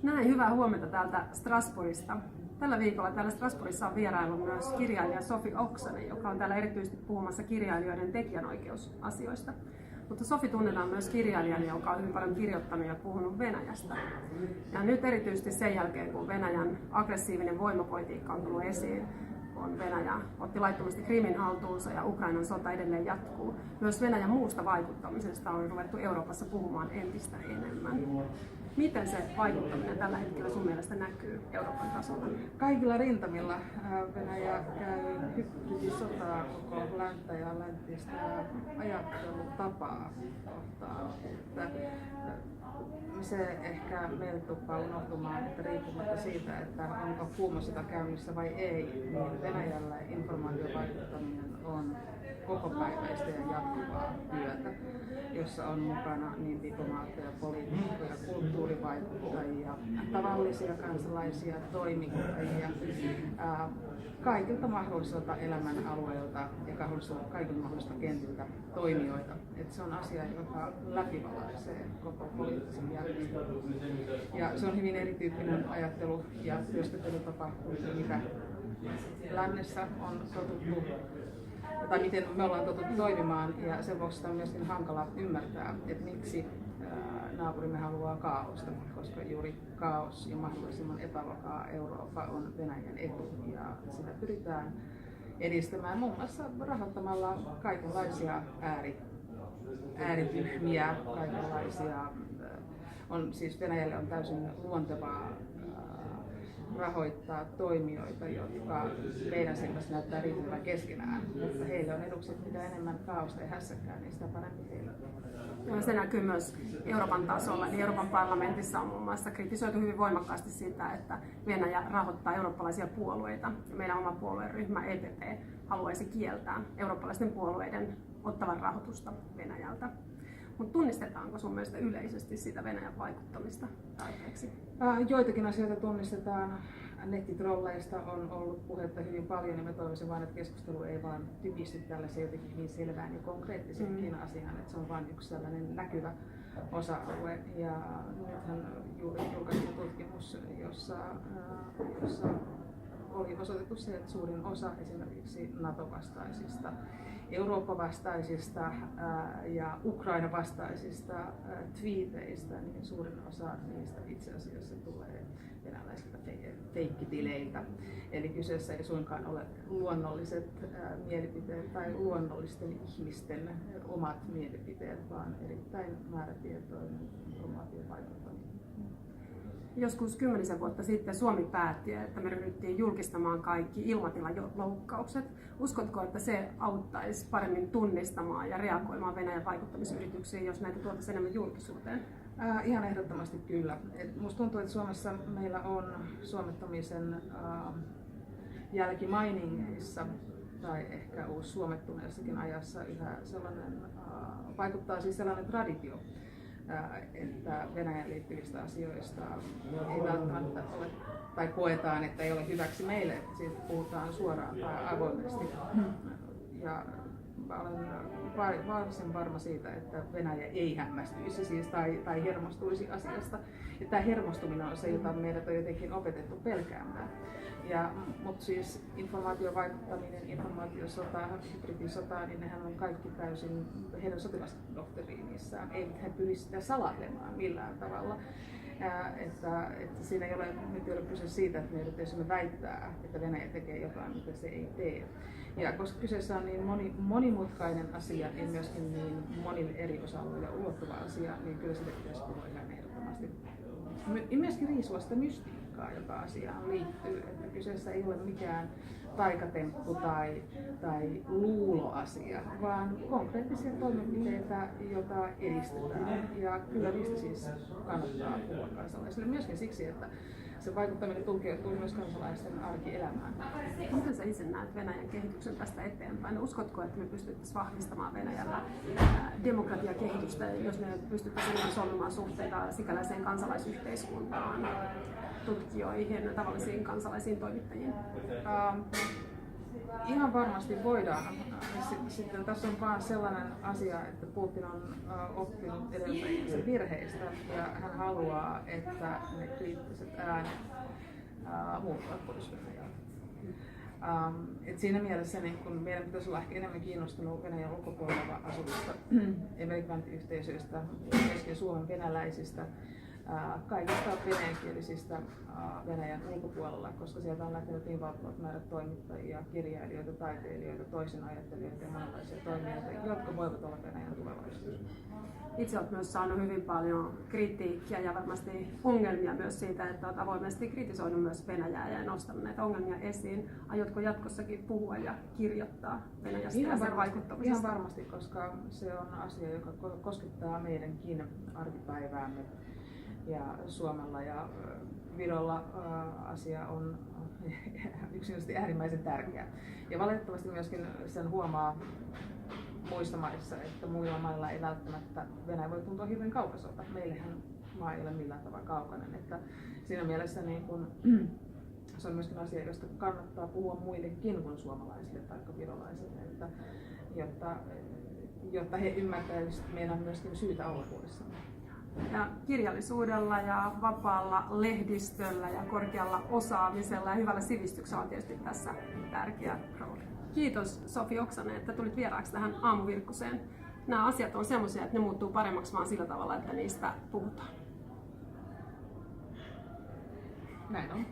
Näin, hyvää huomenta täältä Strasbourgista. Tällä viikolla täällä Strasbourgissa on vieraillut myös kirjailija Sofi Oksanen, joka on täällä erityisesti puhumassa kirjailijoiden tekijänoikeusasioista. Mutta Sofi tunnetaan myös kirjailijana, joka on hyvin paljon kirjoittanut ja puhunut Venäjästä. Ja nyt erityisesti sen jälkeen, kun Venäjän aggressiivinen voimapolitiikka on tullut esiin, on Venäjä otti laittomasti Krimin haltuunsa ja Ukrainan sota edelleen jatkuu. Myös Venäjän muusta vaikuttamisesta on ruvettu Euroopassa puhumaan entistä enemmän. Miten se vaikuttaminen tällä hetkellä sun mielestä näkyy Euroopan tasolla? Kaikilla rintamilla Venäjä käy hybridisotaa koko länttä ja läntistä ajattelutapaa kohtaan. Että se ehkä meille tuppaa unohtumaan, että riippumatta siitä, että onko kuuma sota käynnissä vai ei, niin Venäjällä informaatiovaikuttaminen on kokopäiväistä ja jatkuvaa työtä, jossa on mukana niin diplomaatteja, poliitikkoja, kulttuurivaikuttajia, tavallisia kansalaisia, toimittajia, kaikilta mahdollisilta elämän alueilta ja kaikilta mahdollisilta kentiltä toimijoita. Et se on asia, joka läpivalaisee koko poliittisen järjestelmän. Ja se on hyvin erityyppinen ajattelu ja työskentelytapa kuin mitä lännessä on totuttu tai miten me ollaan totuttu toimimaan, ja sen vuoksi sitä on myöskin hankala ymmärtää, että miksi naapurimme haluaa kaaosta, koska juuri kaos ja mahdollisimman epävakaa Eurooppa on Venäjän etu, ja sitä pyritään edistämään muun muassa rahoittamalla kaikenlaisia ääriryhmiä, kaikenlaisia. Siis Venäjälle on täysin luontevaa rahoittaa toimijoita, jotka meidän silmässä näyttää riittävän keskenään, mutta heille on eduksi, että mitä enemmän kaaosta ja hässäkkää, niin sitä parempi heille. Ja se näkyy myös Euroopan tasolla. Niin Euroopan parlamentissa on muun muassa kritisoitu hyvin voimakkaasti sitä, että Venäjä rahoittaa eurooppalaisia puolueita. Meidän oma puolueryhmä EPP haluaisi kieltää eurooppalaisten puolueiden ottavan rahoitusta Venäjältä. Mutta tunnistetaanko sun mielestä yleisesti sitä Venäjän vaikuttamista tarpeeksi? Joitakin asioita tunnistetaan. Nettitrolleista on ollut puhetta hyvin paljon, ja mä toivoisin vain, että keskustelu ei vaan typisty tällaiseen jotenkin hyvin selvään ja konkreettiseenkin asiaan, että se on vain yksi sellainen näkyvä osa-alue. Ja nythän juuri julkaistiin tutkimus, jossa oli osoitettu se, että suurin osa esimerkiksi NATO-vastaisista, Eurooppa-vastaisista ja Ukraina-vastaisista twiiteistä, niin suurin osa niistä itse asiassa tulee venäläisiltä feikkitileiltä. Eli kyseessä ei suinkaan ole luonnolliset mielipiteet tai luonnollisten ihmisten omat mielipiteet, vaan erittäin määrätietoinen informaatiovaikuttaminen. Joskus 10 vuotta sitten Suomi päätti, että me ryhdyttiin julkistamaan kaikki ilmatilaloukkaukset. Uskotko, että se auttaisi paremmin tunnistamaan ja reagoimaan Venäjän vaikuttamisyrityksiin, jos näitä tuotaisiin enemmän julkisuuteen? Ihan ehdottomasti kyllä. Minusta tuntuu, että Suomessa meillä on suomettamisen jälkimainingeissa tai ehkä uussuomettuneessakin ajassa yhä sellainen, vaikuttaa siis sellainen traditio, että Venäjän liittyvistä asioista ei välttämättä ole, tai koetaan, että ei ole hyväksi meille, että siitä puhutaan suoraan tai avoimesti. Ja olen varsin varma siitä, että Venäjä ei hämmästyisi siis, tai hermostuisi asiasta. Ja tämä hermostuminen on se, jota meidät on jotenkin opetettu pelkäämään. Mutta siis informaatiovaikuttaminen, informaatiosota, hybridisota, niin nehän on kaikki täysin heidän sotilasdoktriinissaan. Eivät he pyri sitä salailemaan millään tavalla. Että siinä ei ole kyse siitä, että me yrittäisimme väittää, että Venäjä tekee jotain, mitä se ei tee. Ja koska kyseessä on niin monimutkainen asia, niin myöskin niin monille eri osa-alueille ulottuva asia, niin kyllä sitä pitäisi puhua ihan ehdottomasti. Myöskin riisua sitä mystiikkaa, joka asiaan liittyy. Että kyseessä ei ole mikään taikatemppu tai luuloasia, vaan konkreettisia toimenpiteitä, joita edistetään. Ja kyllä niistä siis kannattaa puhua kansalaisille. Myöskin siksi, että se vaikuttaminen tunkeutuu myös kansalaisten arkielämään. Miten sä itse näet Venäjän kehityksen tästä eteenpäin? Uskotko, että me pystyttäisiin vahvistamaan Venäjällä demokratiakehitystä, jos me pystyttäisiin solmimaan suhteita sikäläiseen kansalaisyhteiskuntaan, tutkijoihin, tavallisiin kansalaisiin toimittajiin? Ihan varmasti voidaan. Sitten tässä on vaan sellainen asia, että Putin on oppinut edeltäjiensä virheistä ja hän haluaa, että ne kriittiset äänet muuttuvat pois Venäjältä. Et siinä mielessä niin kun meidän pitäisi olla ehkä enemmän kiinnostunut Venäjän ulkopuolella asuvista emigrantiyhteisöistä, myöskin Suomen venäläisistä, kaikista venäjänkielisistä Venäjän ulkopuolella, koska sieltä on lähtenyt niin valtavat määrät toimittajia, kirjailijoita, taiteilijoita, toisinajattelijoita ja monenlaisia toimijoita, jotka voivat olla Venäjän tulevaisuus. Itse olet myös saanut hyvin paljon kritiikkiä ja varmasti ongelmia myös siitä, että olet avoimesti kritisoinut myös Venäjää ja nostanut näitä ongelmia esiin. Aiotko jatkossakin puhua ja kirjoittaa Venäjästä ja sen vaikuttamisesta? Ihan varmasti, koska se on asia, joka koskettaa meidänkin arkipäiväämme. Ja Suomella ja Virolla asia on yksinkertaisesti äärimmäisen tärkeä. Ja valitettavasti myöskin sen huomaa muissa maissa, että muilla mailla ei välttämättä Venäjä voi tuntua hirveän kaukaiselta. Meillähän maa ei ole millään tavalla kaukainen. Että siinä mielessä niin kun, se on myöskin asia, josta kannattaa puhua muillekin kuin suomalaisille tai virolaisille, että, jotta he ymmärtäisivät meidän myöskin syytä olla huolissamme. Ja kirjallisuudella ja vapaalla lehdistöllä ja korkealla osaamisella ja hyvällä sivistyksellä on tietysti tässä tärkeä rooli. Kiitos Sofi Oksanen, että tulit vieraaksi tähän Aamuvirkkuseen. Nämä asiat on sellaisia, että ne muuttuu paremmaksi vaan sillä tavalla, että niistä puhutaan. Näin on.